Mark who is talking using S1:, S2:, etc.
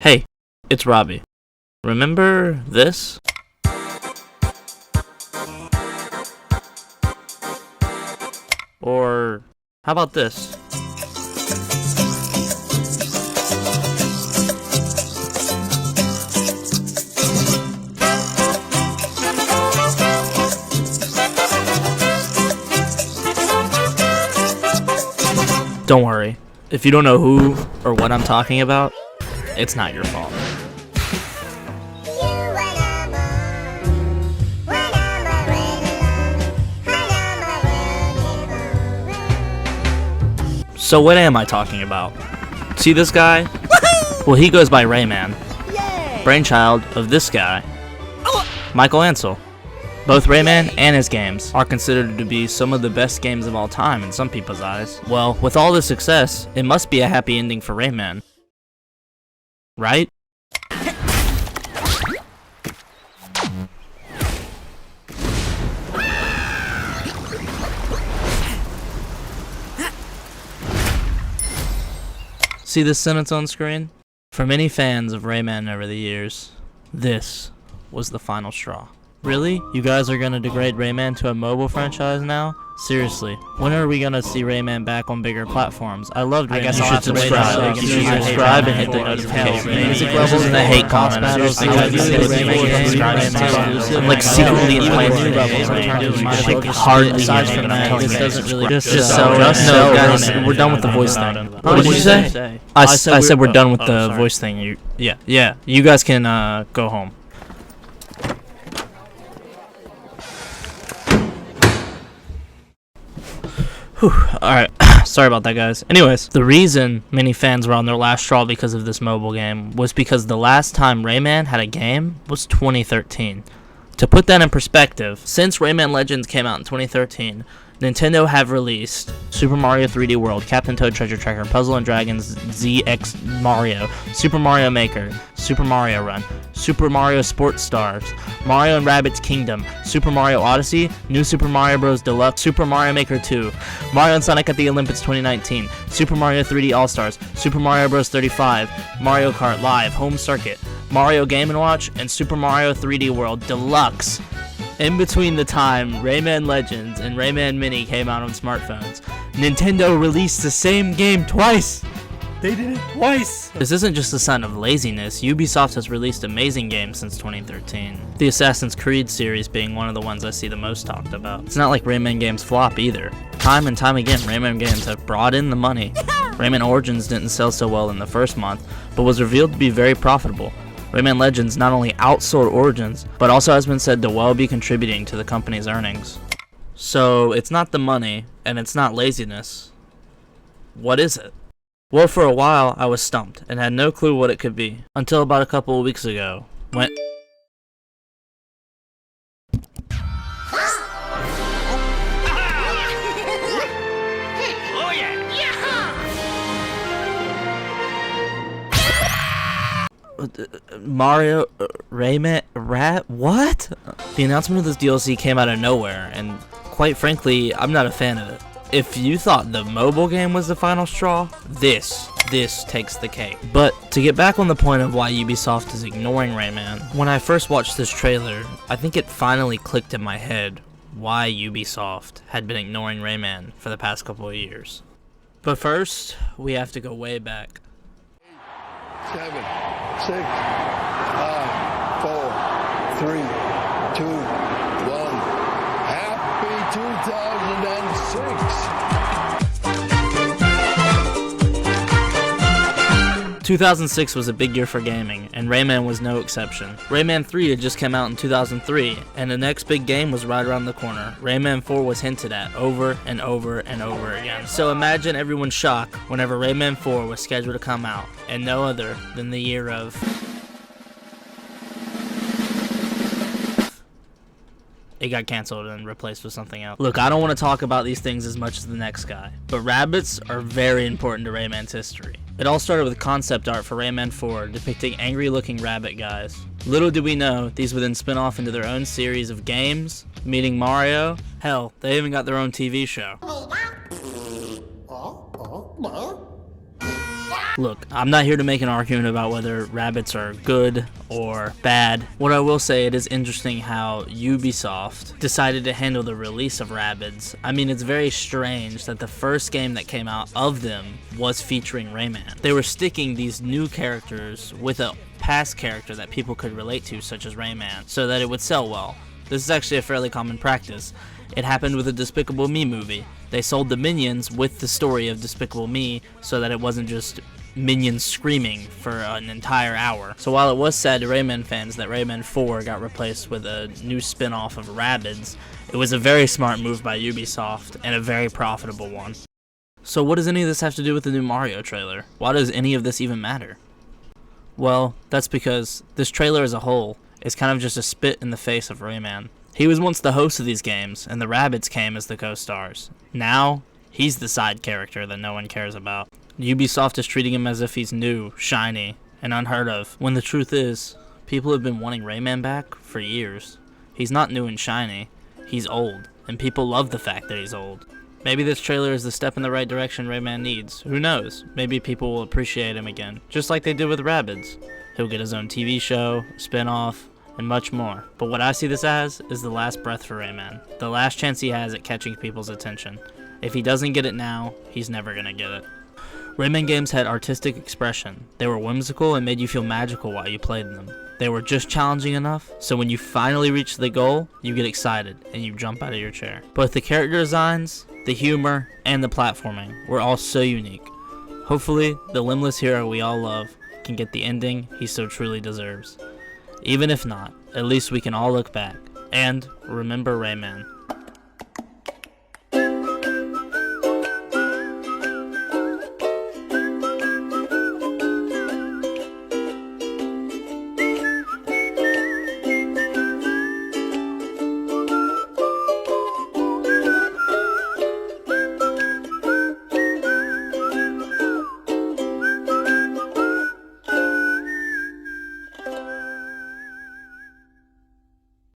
S1: Hey, it's Robbie. Remember this? Or how about this? Don't worry, if you don't know who or what I'm talking about, it's not your fault. So what am I talking about? See this guy? Well, he goes by Rayman. Brainchild of this guy, Michael Ansel. Both Rayman and his games are considered to be some of the best games of all time in some people's eyes. Well, with all this success, it must be a happy ending for Rayman. Right? See this sentence on screen? For many fans of Rayman over the years, this was the final straw. Really? You guys are gonna degrade Rayman to a mobile franchise now? Seriously, when are we gonna see Rayman back on bigger platforms? I loved Rayman. I guess you should subscribe. You should subscribe and hit the notification. Music levels and the hate comments. I'm like secretly implanting levels. Like hardly even. Just so guys, we're done with the voice thing. What did you say? I said we're done with the voice thing. Yeah. You guys can go home. Alright, sorry about that, guys. Anyways, the reason many fans were on their last straw because of this mobile game was because the last time Rayman had a game was 2013. To put that in perspective, since Rayman Legends came out in 2013, Nintendo have released Super Mario 3D World, Captain Toad Treasure Tracker, Puzzle and Dragons ZX Mario, Super Mario Maker, Super Mario Run, Super Mario Sports Stars, Mario and Rabbids Kingdom, Super Mario Odyssey, New Super Mario Bros. Deluxe, Super Mario Maker 2, Mario and Sonic at the Olympics 2019, Super Mario 3D All-Stars, Super Mario Bros. 35, Mario Kart Live Home Circuit, Mario Game & Watch, and Super Mario 3D World Deluxe. In between the time Rayman Legends and Rayman Mini came out on smartphones, Nintendo released the same game twice! They did it twice! This isn't just a sign of laziness. Ubisoft has released amazing games since 2013. The Assassin's Creed series being one of the ones I see the most talked about. It's not like Rayman games flop either. Time and time again, Rayman games have brought in the money. Rayman Origins didn't sell so well in the first month, but was revealed to be very profitable. Rayman Legends not only outsold Origins, but also has been said to well be contributing to the company's earnings. So, it's not the money, and it's not laziness. What is it? Well, for a while, I was stumped, and had no clue what it could be, until about a couple of weeks ago, when... Mario, Rayman, what? The announcement of this DLC came out of nowhere, and quite frankly, I'm not a fan of it. If you thought the mobile game was the final straw, this takes the cake. But to get back on the point of why Ubisoft is ignoring Rayman, when I first watched this trailer, I think it finally clicked in my head why Ubisoft had been ignoring Rayman for the past couple of years. But first, we have to go way back.
S2: 7, 6, 5, 4, 3, 2, 1. Happy 2006.
S1: 2006 was a big year for gaming, and Rayman was no exception. Rayman 3 had just come out in 2003, and the next big game was right around the corner. Rayman 4 was hinted at over and over and over again. So imagine everyone's shock whenever Rayman 4 was scheduled to come out, and no other than the year of... It got cancelled and replaced with something else. Look, I don't want to talk about these things as much as the next guy, but rabbits are very important to Rayman's history. It all started with concept art for Rayman 4 depicting angry-looking rabbit guys. Little did we know, these would then spin off into their own series of games, meeting Mario. Hell, they even got their own TV show. Look, I'm not here to make an argument about whether rabbits are good or bad. What I will say, it is interesting how Ubisoft decided to handle the release of Rabbids. I mean, it's very strange that the first game that came out of them was featuring Rayman. They were sticking these new characters with a past character that people could relate to, such as Rayman, so that it would sell well. This is actually a fairly common practice. It happened with the Despicable Me movie. They sold the Minions with the story of Despicable Me so that it wasn't just Minions screaming for an entire hour. So while it was sad to Rayman fans that Rayman 4 got replaced with a new spin-off of Rabbids, it was a very smart move by Ubisoft and a very profitable one. So what does any of this have to do with the new Mario trailer? Why does any of this even matter? Well, that's because this trailer as a whole is kind of just a spit in the face of Rayman. He was once the host of these games, and the Rabbids came as the co-stars. Now, he's the side character that no one cares about. Ubisoft is treating him as if he's new, shiny, and unheard of, when the truth is, people have been wanting Rayman back for years. He's not new and shiny, he's old, and people love the fact that he's old. Maybe this trailer is the step in the right direction Rayman needs. Who knows? Maybe people will appreciate him again, just like they did with Rabbids. He'll get his own TV show, spin-off, and much more. But what I see this as is the last breath for Rayman. The last chance he has at catching people's attention. If he doesn't get it now, he's never gonna get it. Rayman games had artistic expression. They were whimsical and made you feel magical while you played them. They were just challenging enough, so when you finally reach the goal, you get excited and you jump out of your chair. Both the character designs, the humor, and the platforming were all so unique. Hopefully, the limbless hero we all love can get the ending he so truly deserves. Even if not, at least we can all look back and remember Rayman.